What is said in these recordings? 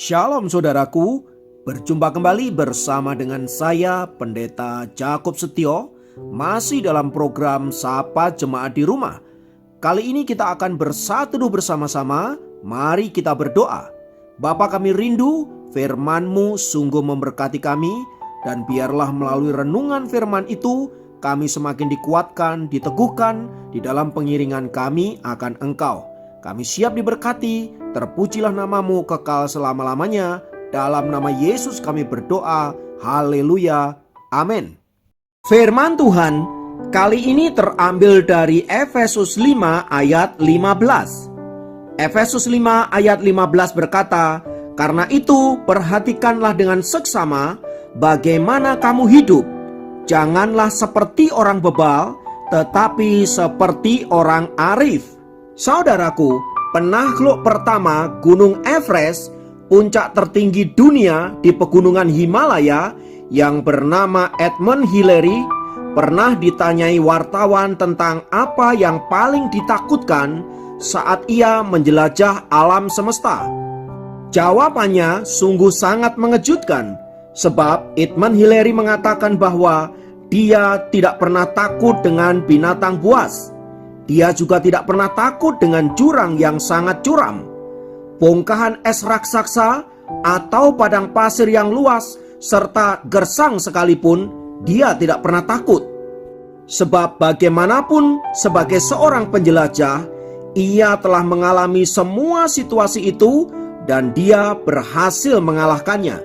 Shalom saudaraku, berjumpa kembali bersama dengan saya Pendeta Jakob Setio, masih dalam program Sapa Jemaat di Rumah. Kali ini kita akan berseteduh bersama-sama, mari kita berdoa. Bapa kami rindu, firman-Mu sungguh memberkati kami, dan biarlah melalui renungan firman itu, kami semakin dikuatkan, diteguhkan di dalam pengiringan kami akan Engkau. Kami siap diberkati, terpujilah nama-Mu kekal selama-lamanya. Dalam nama Yesus kami berdoa, haleluya, amin. Firman Tuhan kali ini terambil dari Efesus 5 ayat 15. Efesus 5 ayat 15 berkata, "Karena itu perhatikanlah dengan seksama bagaimana kamu hidup. Janganlah seperti orang bebal, tetapi seperti orang arif." Saudaraku, penakluk pertama Gunung Everest, puncak tertinggi dunia di pegunungan Himalaya, yang bernama Edmund Hillary, pernah ditanyai wartawan tentang apa yang paling ditakutkan saat ia menjelajah alam semesta. Jawabannya sungguh sangat mengejutkan, sebab Edmund Hillary mengatakan bahwa dia tidak pernah takut dengan binatang buas. Dia juga tidak pernah takut dengan jurang yang sangat curam, bongkahan es raksasa, atau padang pasir yang luas, serta gersang sekalipun dia tidak pernah takut. Sebab bagaimanapun sebagai seorang penjelajah, ia telah mengalami semua situasi itu dan dia berhasil mengalahkannya.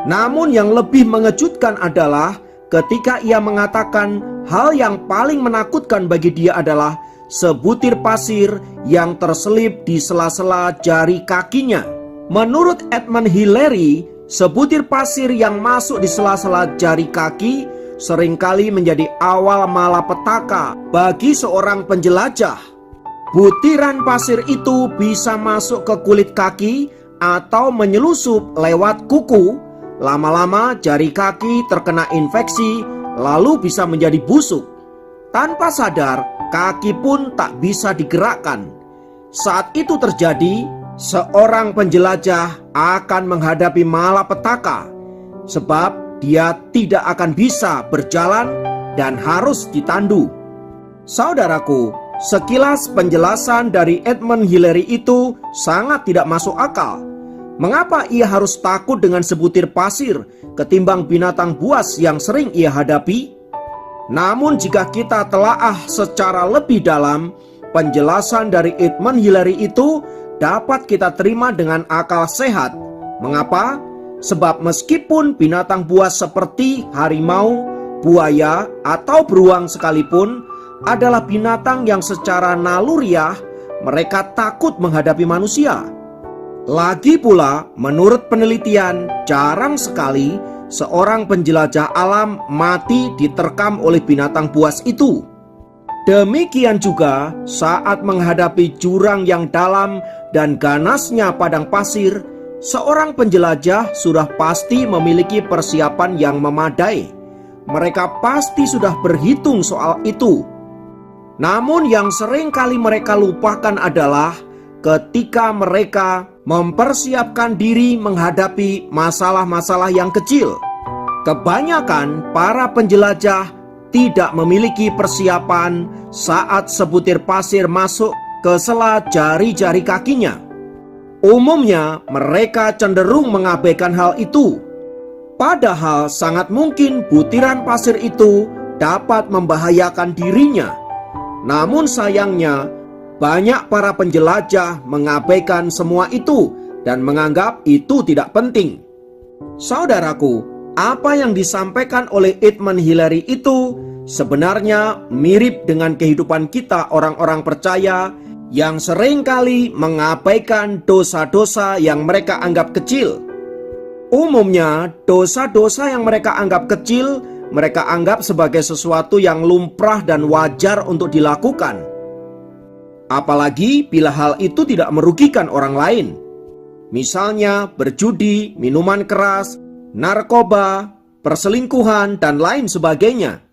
Namun yang lebih mengejutkan adalah ketika ia mengatakan hal yang paling menakutkan bagi dia adalah sebutir pasir yang terselip di sela-sela jari kakinya. Menurut Edmund Hillary, sebutir pasir yang masuk di sela-sela jari kaki seringkali menjadi awal malapetaka bagi seorang penjelajah. Butiran pasir itu bisa masuk ke kulit kaki atau menyelusup lewat kuku. Lama-lama jari kaki terkena infeksi, lalu bisa menjadi busuk. Tanpa sadar, kaki pun tak bisa digerakkan. Saat itu terjadi, seorang penjelajah akan menghadapi malapetaka, sebab dia tidak akan bisa berjalan dan harus ditandu. Saudaraku, sekilas penjelasan dari Edmund Hillary itu sangat tidak masuk akal. Mengapa ia harus takut dengan sebutir pasir ketimbang binatang buas yang sering ia hadapi? Namun jika kita telaah secara lebih dalam, penjelasan dari Edmund Hillary itu dapat kita terima dengan akal sehat. Mengapa? Sebab meskipun binatang buas seperti harimau, buaya, atau beruang sekalipun adalah binatang yang secara naluriah mereka takut menghadapi manusia. Lagi pula, menurut penelitian, jarang sekali seorang penjelajah alam mati diterkam oleh binatang buas itu. Demikian juga saat menghadapi jurang yang dalam dan ganasnya padang pasir, seorang penjelajah sudah pasti memiliki persiapan yang memadai. Mereka pasti sudah berhitung soal itu. Namun yang sering kali mereka lupakan adalah ketika mereka mempersiapkan diri menghadapi masalah-masalah yang kecil. Kebanyakan para penjelajah tidak memiliki persiapan saat sebutir pasir masuk ke sela jari-jari kakinya. Umumnya mereka cenderung mengabaikan hal itu. Padahal sangat mungkin butiran pasir itu dapat membahayakan dirinya. Namun sayangnya, banyak para penjelajah mengabaikan semua itu dan menganggap itu tidak penting. Saudaraku, apa yang disampaikan oleh Edmund Hillary itu sebenarnya mirip dengan kehidupan kita orang-orang percaya yang seringkali mengabaikan dosa-dosa yang mereka anggap kecil. Umumnya, dosa-dosa yang mereka anggap kecil, mereka anggap sebagai sesuatu yang lumrah dan wajar untuk dilakukan. Apalagi bila hal itu tidak merugikan orang lain. Misalnya berjudi, minuman keras, narkoba, perselingkuhan, dan lain sebagainya.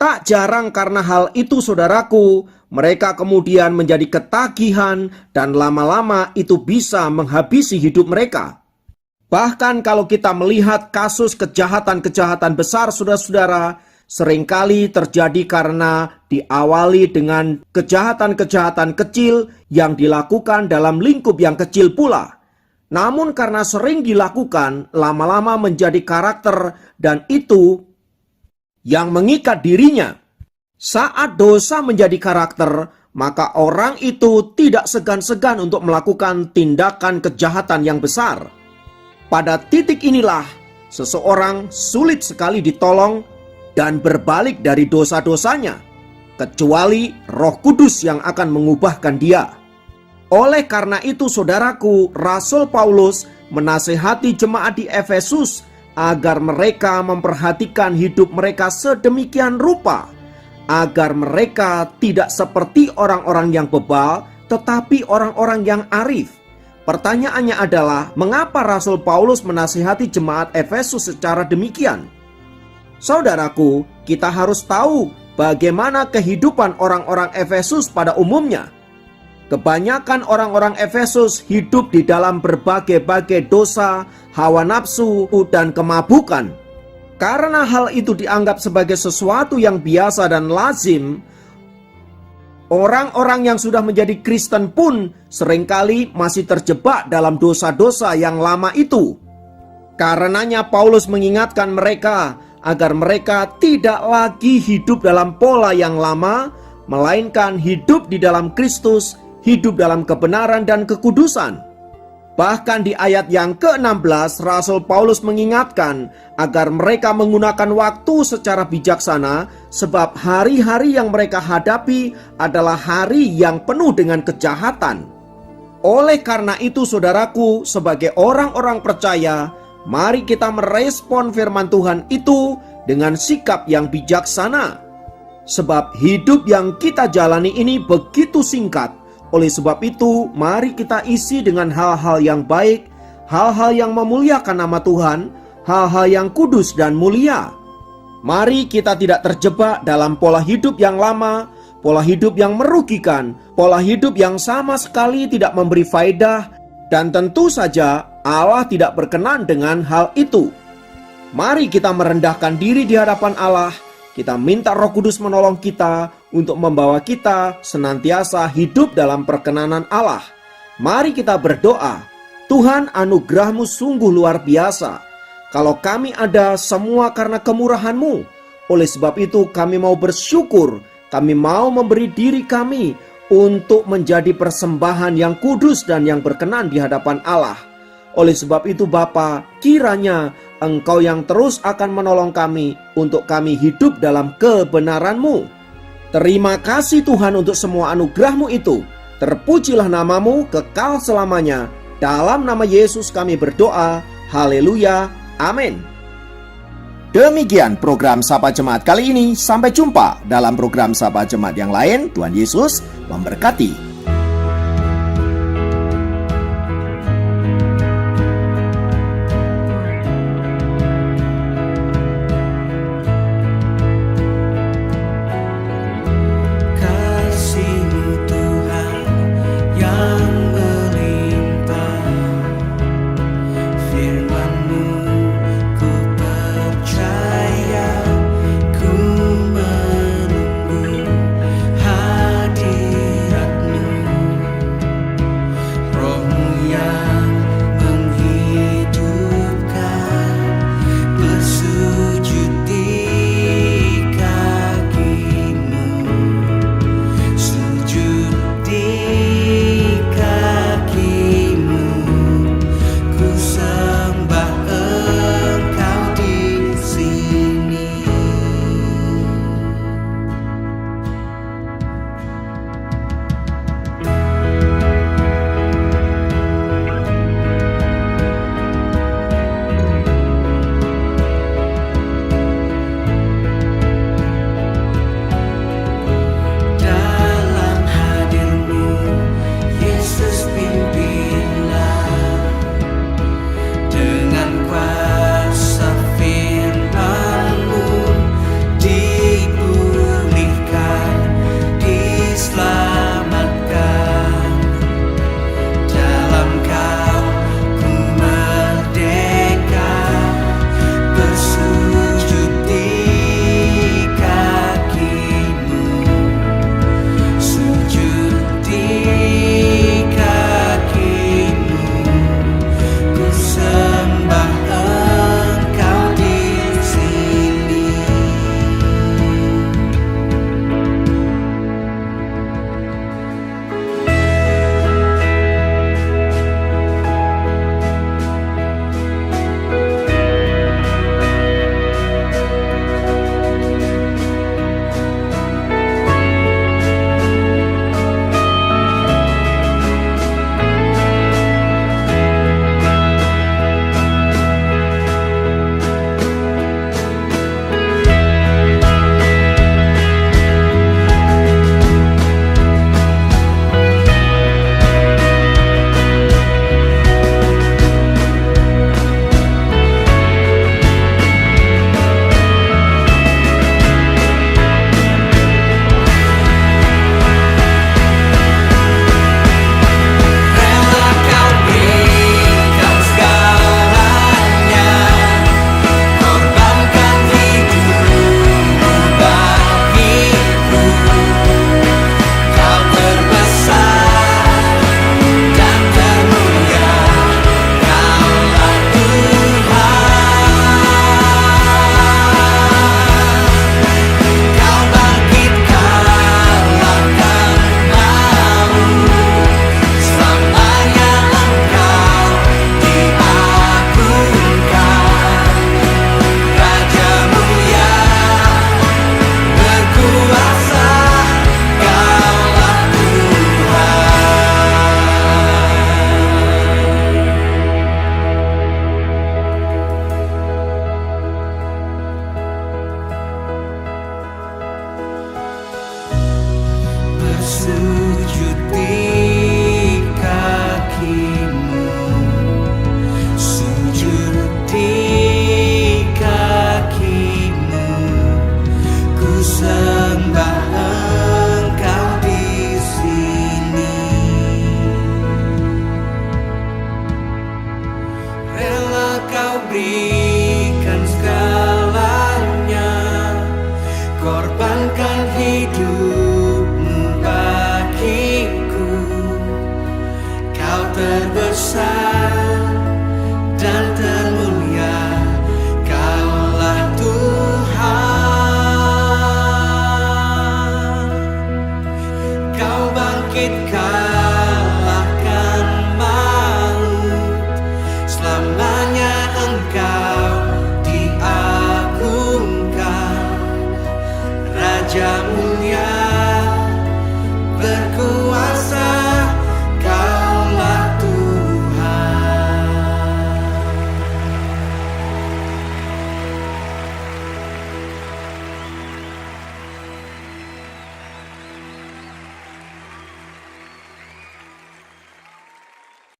Tak jarang karena hal itu saudaraku, mereka kemudian menjadi ketagihan dan lama-lama itu bisa menghabisi hidup mereka. Bahkan kalau kita melihat kasus kejahatan-kejahatan besar, saudara-saudara, seringkali terjadi karena diawali dengan kejahatan-kejahatan kecil yang dilakukan dalam lingkup yang kecil pula. Namun karena sering dilakukan, lama-lama menjadi karakter dan itu yang mengikat dirinya. Saat dosa menjadi karakter, maka orang itu tidak segan-segan untuk melakukan tindakan kejahatan yang besar. Pada titik inilah, seseorang sulit sekali ditolong dan berbalik dari dosa-dosanya, kecuali Roh Kudus yang akan mengubahkan dia. Oleh karena itu, saudaraku, Rasul Paulus menasihati jemaat di Efesus agar mereka memperhatikan hidup mereka sedemikian rupa, agar mereka tidak seperti orang-orang yang bebal, tetapi orang-orang yang arif. Pertanyaannya adalah, mengapa Rasul Paulus menasihati jemaat Efesus secara demikian? Saudaraku, kita harus tahu bagaimana kehidupan orang-orang Efesus pada umumnya. Kebanyakan orang-orang Efesus hidup di dalam berbagai-bagai dosa, hawa nafsu, dan kemabukan. Karena hal itu dianggap sebagai sesuatu yang biasa dan lazim, orang-orang yang sudah menjadi Kristen pun seringkali masih terjebak dalam dosa-dosa yang lama itu. Karenanya Paulus mengingatkan mereka agar mereka tidak lagi hidup dalam pola yang lama, melainkan hidup di dalam Kristus, hidup dalam kebenaran dan kekudusan. Bahkan di ayat yang ke-16, Rasul Paulus mengingatkan agar mereka menggunakan waktu secara bijaksana, sebab hari-hari yang mereka hadapi adalah hari yang penuh dengan kejahatan. Oleh karena itu, saudaraku, sebagai orang-orang percaya, mari kita merespon firman Tuhan itu dengan sikap yang bijaksana. Sebab hidup yang kita jalani ini begitu singkat. Oleh sebab itu, mari kita isi dengan hal-hal yang baik, hal-hal yang memuliakan nama Tuhan, hal-hal yang kudus dan mulia. Mari kita tidak terjebak dalam pola hidup yang lama, pola hidup yang merugikan, pola hidup yang sama sekali tidak memberi faedah, dan tentu saja Allah tidak berkenan dengan hal itu. Mari kita merendahkan diri di hadapan Allah. Kita minta Roh Kudus menolong kita untuk membawa kita senantiasa hidup dalam perkenanan Allah. Mari kita berdoa, Tuhan, anugerah-Mu sungguh luar biasa. Kalau kami ada, semua karena kemurahan-Mu. Oleh sebab itu kami mau bersyukur, kami mau memberi diri kami untuk menjadi persembahan yang kudus dan yang berkenan di hadapan Allah. Oleh sebab itu Bapa, kiranya Engkau yang terus akan menolong kami untuk kami hidup dalam kebenaran-Mu. Terima kasih Tuhan untuk semua anugerah-Mu itu. Terpujilah nama-Mu kekal selamanya. Dalam nama Yesus kami berdoa. Haleluya. Amin. Demikian program Sapa Jemaat kali ini. Sampai jumpa dalam program Sapa Jemaat yang lain. Tuhan Yesus memberkati.